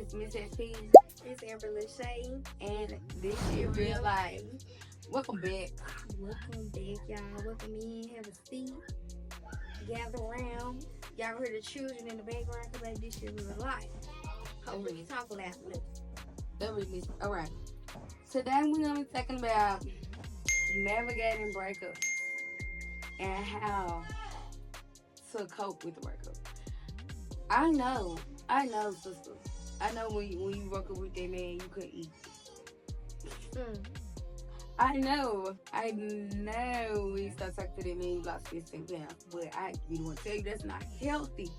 is Miss SP. It's Amber Lachey. And this shit real life. Welcome back. Welcome back, y'all. Welcome in. Have a seat. Gather around. Y'all heard the children in the background because like, this shit real life. Hopefully you talk loud enough. That really is. Alright. Today we're going to be talking about navigating breakups and how to cope with the breakup. I know, sister. I know when you broke up with that man, you couldn't eat. I know when you start talking to that man, you lost 15 pounds. But you want to tell you that's not healthy.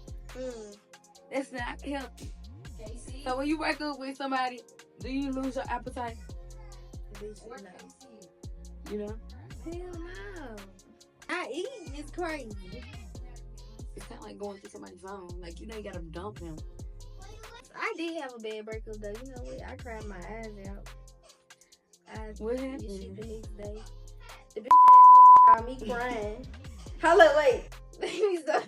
That's not healthy. So when you break up with somebody, do you lose your appetite? You know? Hell no. I eat. It's crazy. It's kind of like going through somebody's phone. Like, you know, you gotta dump him. I did have a bad breakup though. You know what? I cried my eyes out. What happened? Shit the next day. The bitch ass nigga called me crying. Hello, wait. Let me stop.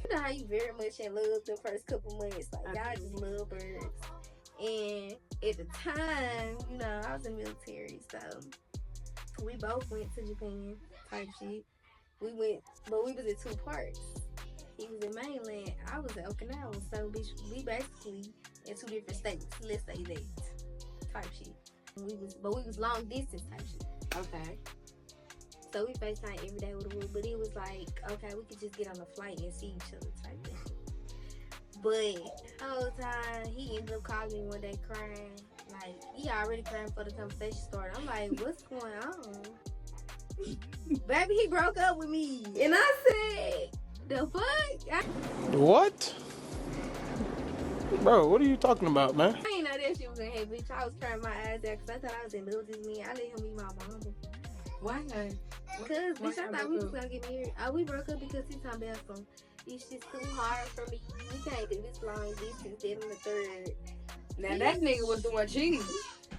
You know how you very much in love the first couple months. Like, y'all just love birds. And at the time, you know, I was in the military, so we both went to Japan type shit. We went, but we was in two parts. He was in mainland, I was in Okinawa, so bitch, we basically in two different states. Let's say that type shit. We was long distance type shit. Okay. So we FaceTime every day with the wood, but it was like, okay, we could just get on a flight and see each other type thing. But the whole time, he ended up calling me one day crying. Like, he already crying before the conversation started. I'm like, what's going on? Baby, he broke up with me. And I said, the fuck? What? Bro, what are you talking about, man? I ain't know that shit was in here, bitch. I was crying my eyes out because I thought I was in love with this man. I let him be my mama. Why not? Because, bitch, I thought we was going to get married. We broke up because he talking about some, it's just too hard for me. We can't do this long distance, then on the third. Now, that nigga was the one cheating.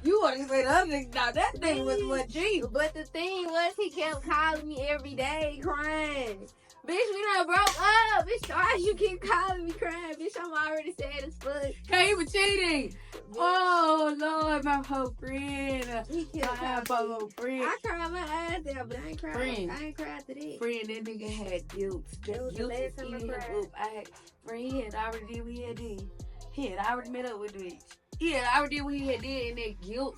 You want to say the other nigga? Now, that nigga was the one cheating. But the thing was, he kept calling me every day, crying. Bitch, we done broke up. Bitch, why you keep calling me crying? Bitch, I'm already sad as fuck. Okay, he was cheating. Bitch. Oh, Lord, my whole friend. He kept my whole friend. I cried my eyes out, but I ain't cried. Friend. I ain't cried after that. Friend, that nigga had guilt. That was the last time I cried. Friend, he had already did what he had did. He had already met up with the bitch. He had already did what he had did, and that guilt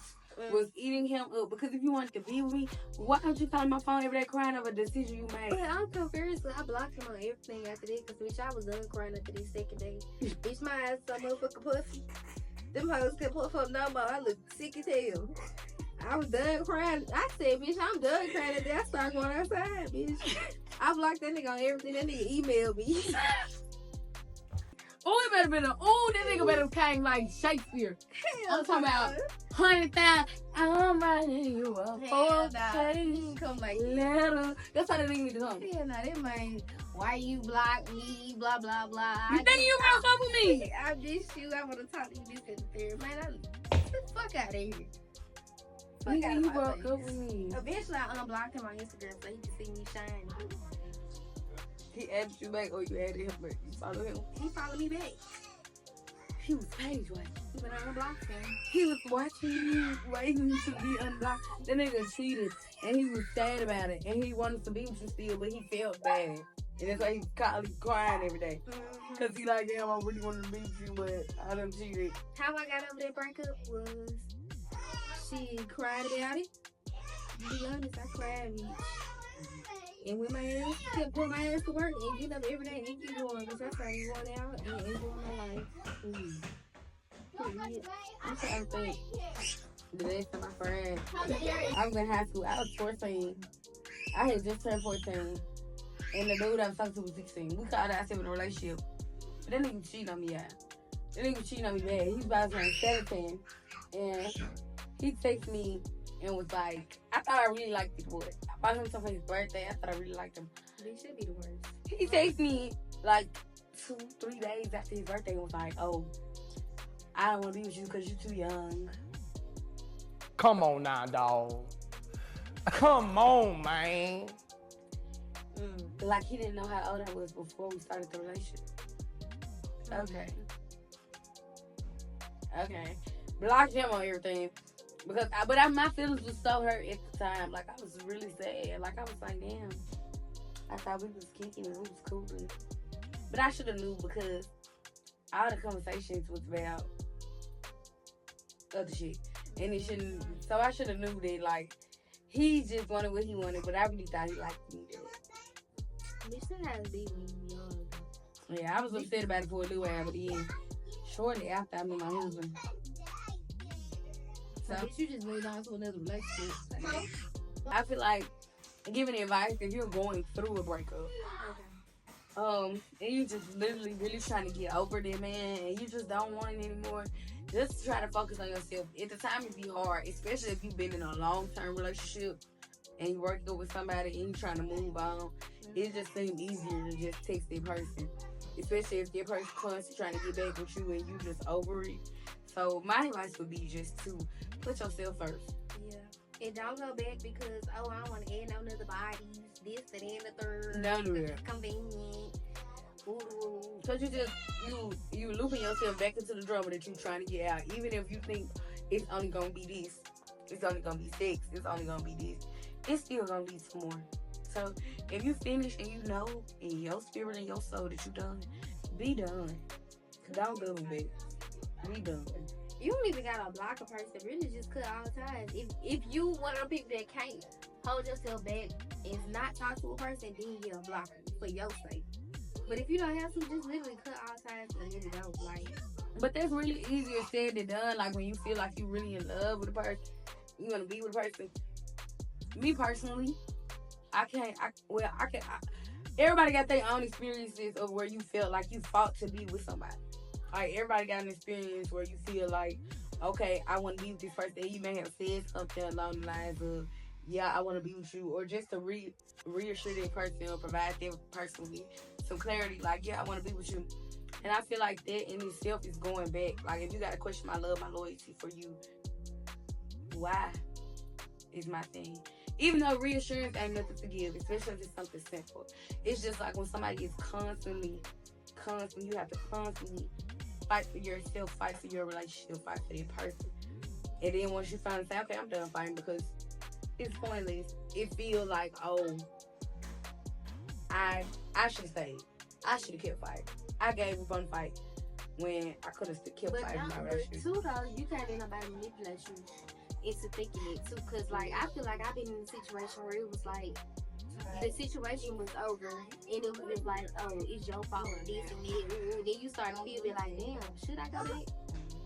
was eating him up. Because if you wanted to be with me, why don't you call my phone every day crying over a decision you made? But I'm confused. I blocked him on everything after that. Because, bitch, I was done crying after this second day. Bitch, my eyes so motherfucking puffy. Them hoes couldn't puff up no more. I look sick as hell. I was done crying. I said, bitch, I'm done crying after I started going outside, bitch. I blocked that nigga on everything. That nigga emailed me. Oh, it better been that nigga better came like Shakespeare. Hell I'm talking about 100,000. I'm writing you a Hell page. Come like letter. That's how that nigga need to come. hell nah, that man, why you block me, blah, blah, blah. You think you broke up with me? I just you. I want to talk to you this and the third. Man, get the fuck out of here. Fuck out of You my broke face. up with me. Eventually, I unblocked him on Instagram so he could see me shine. He added you back or you added him back? You follow him? He followed me back. He was page watching. But I unblocked him. He was watching you, waiting to be unblocked. That nigga cheated, and he was sad about it, and he wanted to be with you still, but he felt bad. And that's why he crying every day. Because he like, damn, I really wanted to be with you, but I done cheated. How I got over that breakup was she cried about it. To be honest, I cried. And when my ass kept putting my ass to work and getting up every day and keep going, because I started going out and enjoying my life. I'm trying to think. The next time my friend, I was in high school. I was 14. I had just turned 14. And the dude I was talking to was 16. We called ourselves in a relationship. But that nigga cheating on me, y'all. That nigga cheating on me bad. He was about to turn 17. And he texted me and was like, I thought I really liked this boy. I bought him something for his birthday. I thought I really liked him. They should be the worst. He texted me like 2-3 days after his birthday and was like, oh, I don't want to be with you because you're too young. Come on now, dog. Come on, man. Like he didn't know how old I was before we started the relationship. Okay. Okay. Blocked him on everything. Because my feelings was so hurt at the time. Like, I was really sad. Like, I was like, damn. I thought we was kicking and we was cool. But I should have knew because all the conversations was about other shit. And it shouldn't. So I should have knew that, like, he just wanted what he wanted. But I really thought he liked me. Bitch, that has to be when you young. Yeah, I was upset about it for a little while. But then, shortly after, I met my husband. So, bitch, you just moved on to another relationship. I feel like giving advice if you're going through a breakup. Okay. And you just literally really trying to get over that man and you just don't want it anymore. Just try to focus on yourself. At the time it be hard, especially if you've been in a long-term relationship and you working with somebody and you trying to move on. It just seems easier to just text that person. Especially if that person constantly trying to get back with you and you just over it. So my advice would be just to put yourself first. Yeah. And don't go back because, I don't want to add no other bodies, this, that, and the third. Don't do that. Convenient. Ooh. Because you looping yourself back into the drama that you're trying to get out. Even if you think it's only going to be this. It's only going to be sex. It's only going to be this. It's still going to lead to more. So if you finish and you know in your spirit and your soul that you done, be done. Don't go back. Be done. You don't even gotta block a person. Really, just cut all ties. If you one of the people that can't hold yourself back and not talk to a person, then you block them for your sake. But if you don't have to, just literally cut all ties and let it go. Like, but that's really easier said than done. Like when you feel like you really in love with a person, you want to be with a person. Me personally, I can't. Everybody got their own experiences of where you felt like you fought to be with somebody. Like, everybody got an experience where you feel like, okay, I want to be with this person. And you may have said something along the lines of, yeah, I want to be with you. Or just to reassure that person or provide that person with some clarity. Like, yeah, I want to be with you. And I feel like that in itself is going back. Like, if you got to question my love, my loyalty for you, why is my thing. Even though reassurance ain't nothing to give, especially if it's something simple. It's just like when somebody is constantly, you have to constantly fight for yourself, fight for your relationship, fight for that person. And then once you finally say, okay, I'm done fighting because it's pointless. It feels like, oh, I should stay. I should have kept fighting. I gave up on fight when I could have kept fighting my relationship. But too, though, you can't let nobody manipulate you into thinking it too. Because, like, I feel like I've been in a situation where it was like, the situation was over, and it was just like, oh, it's your fault, this and that. Then you start to feel like, damn, should I go back?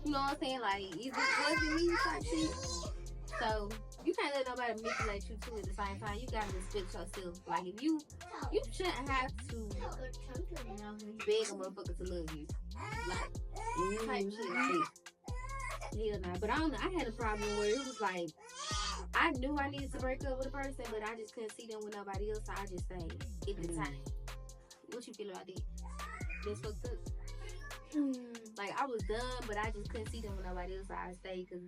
You know what I'm saying? Like, was it me type shit? So, you can't let nobody manipulate you too at the same time. You gotta respect yourself. Like, if you shouldn't have to beg a motherfucker to love you. Like, type shit. Hell nah. But I don't know. I had a problem where it was like, I knew I needed to break up with a person, but I just couldn't see them with nobody else, so I just stayed at the time. What you feel about that? Just fucked up. Like, I was done, but I just couldn't see them with nobody else, so I stayed because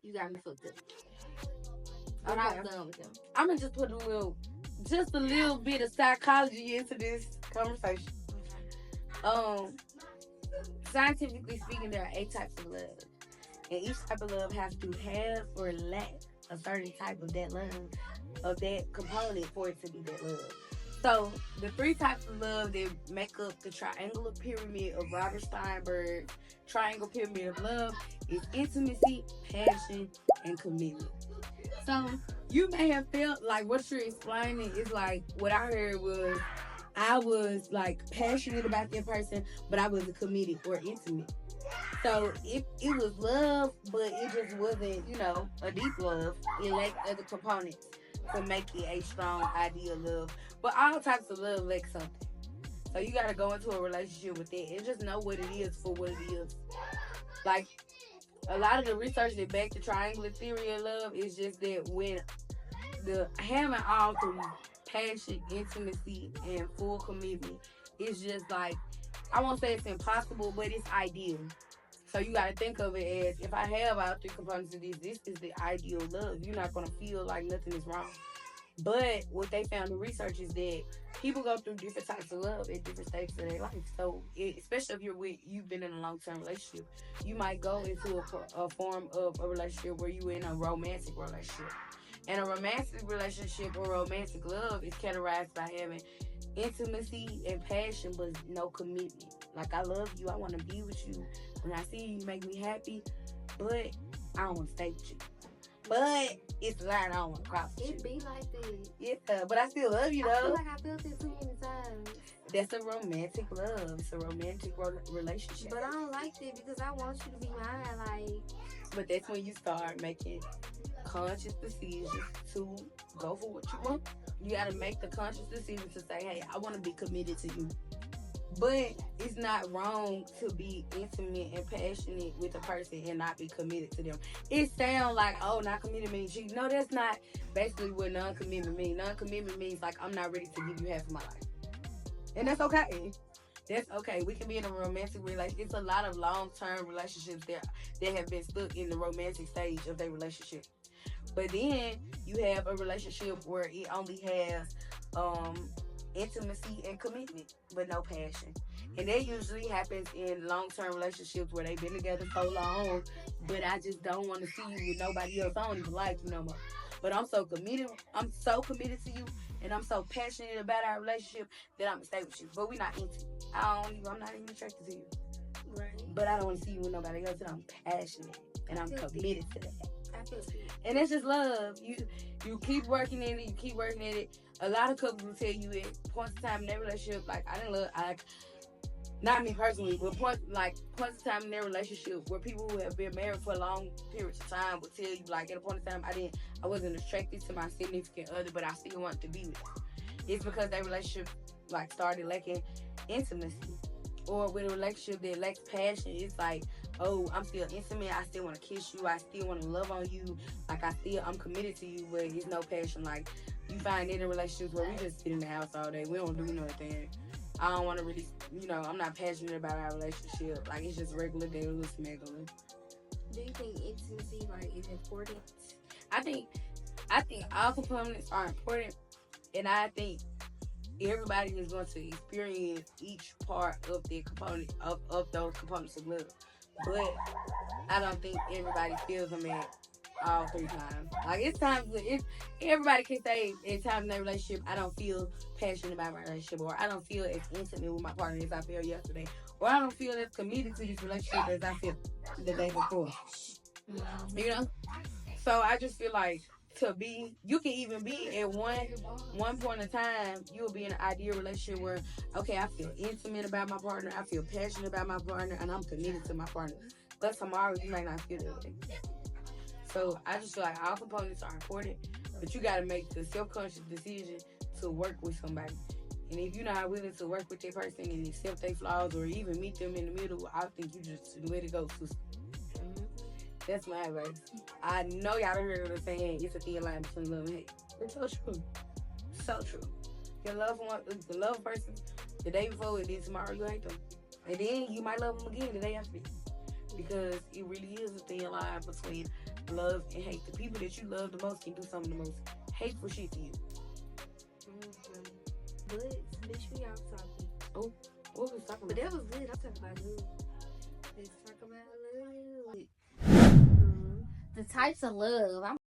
you got me fucked up. But I was done with them. I'm gonna just put just a little bit of psychology into this conversation. Scientifically speaking, there are 8 types of love. And each type of love has to have or lack a certain type of that love, of that component for it to be that love. So, the 3 types of love that make up the triangular pyramid of Robert Steinberg's triangle pyramid of love is intimacy, passion, and commitment. So, you may have felt like what you're explaining is like, what I heard was, I was like passionate about that person, but I wasn't committed or intimate. So it was love, but it just wasn't, a deep love. It lacked other components to make it a strong ideal love. But all types of love lack something. So you gotta go into a relationship with it and just know what it is for what it is. Like, a lot of the research that back the triangular theory of love is just that when the having all 3, passion, intimacy, and full commitment, it's just like, I won't say it's impossible, but it's ideal. So you got to think of it as, if I have all 3 components of this is the ideal love. You're not going to feel like nothing is wrong. But what they found in research is that people go through different types of love at different stages of their life. So, especially if you've been in a long-term relationship, you might go into a form of a relationship where you're in a romantic relationship. And a romantic relationship or romantic love is categorized by having intimacy and passion, but no commitment. Like, I love you, I want to be with you. When I see you, you make me happy, but I don't want to stay with you. But it's a line I don't want to cross with you. It be like that. Yeah, but I still love you, though. I feel like I felt it too many times. That's a romantic love. It's a romantic relationship. But I don't like that because I want you to be mine. Like, but that's when you start making conscious decisions to go for what you want. You got to make the conscious decision to say, hey, I want to be committed to you. But it's not wrong to be intimate and passionate with a person and not be committed to them. It sounds like, oh, not committed means cheating. No, that's not basically what non-commitment means. Non-commitment means like, I'm not ready to give you half of my life. And that's okay. That's okay. We can be in a romantic relationship. It's a lot of long-term relationships that have been stuck in the romantic stage of their relationship. But then you have a relationship where it only has intimacy and commitment, but no passion. And that usually happens in long-term relationships where they've been together so long, but I just don't want to see you with nobody else. I don't even like you no more. But I'm so committed to you, and I'm so passionate about our relationship that I'm gonna stay with you. But we're not intimate. I'm not even attracted to you. right. But I don't want to see you with nobody else, and I'm passionate, and I'm committed to that. I feel it. And it's just love. You keep working at it. A lot of couples will tell you at points of time in their relationship, like, not me personally, but points of time in their relationship where people who have been married for long periods of time will tell you, like, at a point in time, I wasn't attracted to my significant other, but I still wanted to be with them. It's because their relationship, like, started lacking intimacy. Or with a relationship that lacks passion, it's like, oh, I'm still intimate, I still want to kiss you, I still want to love on you, like, I'm committed to you, but it's no passion. Like, you find it in relationships where we just sit in the house all day, we don't do nothing. I don't want to really, I'm not passionate about our relationship. Like, it's just regular daily smuggling. Do you think intimacy, like, is important? I think all components are important, and I think everybody is going to experience each part of the component of those components of love. But I don't think everybody feels them at all 3 times. Like, it's times everybody can say at times in their relationship, I don't feel passionate about my relationship, or I don't feel as intimate with my partner as I felt yesterday, or I don't feel as committed to this relationship as I felt the day before. So I just feel like you can even be at one point in time, you'll be in an ideal relationship where, okay, I feel intimate about my partner, I feel passionate about my partner, and I'm committed to my partner. But tomorrow, you might not feel that way. So I just feel like all components are important, but you got to make the self-conscious decision to work with somebody. And if you're not willing to work with that person and accept their flaws or even meet them in the middle, I think you just let it go. That's my advice. I know y'all done heard of the saying, it's a thin line between love and hate. It's so true. So true. You love a person the day before, and then tomorrow you hate them. And then you might love them again the day after. Because it really is a thin line between love and hate. The people that you love the most can do some of the most hateful shit to you. But bitch, we all talking. Oh, what was talking about? But that was good. I'm talking about love. Let's talk about love. The types of love.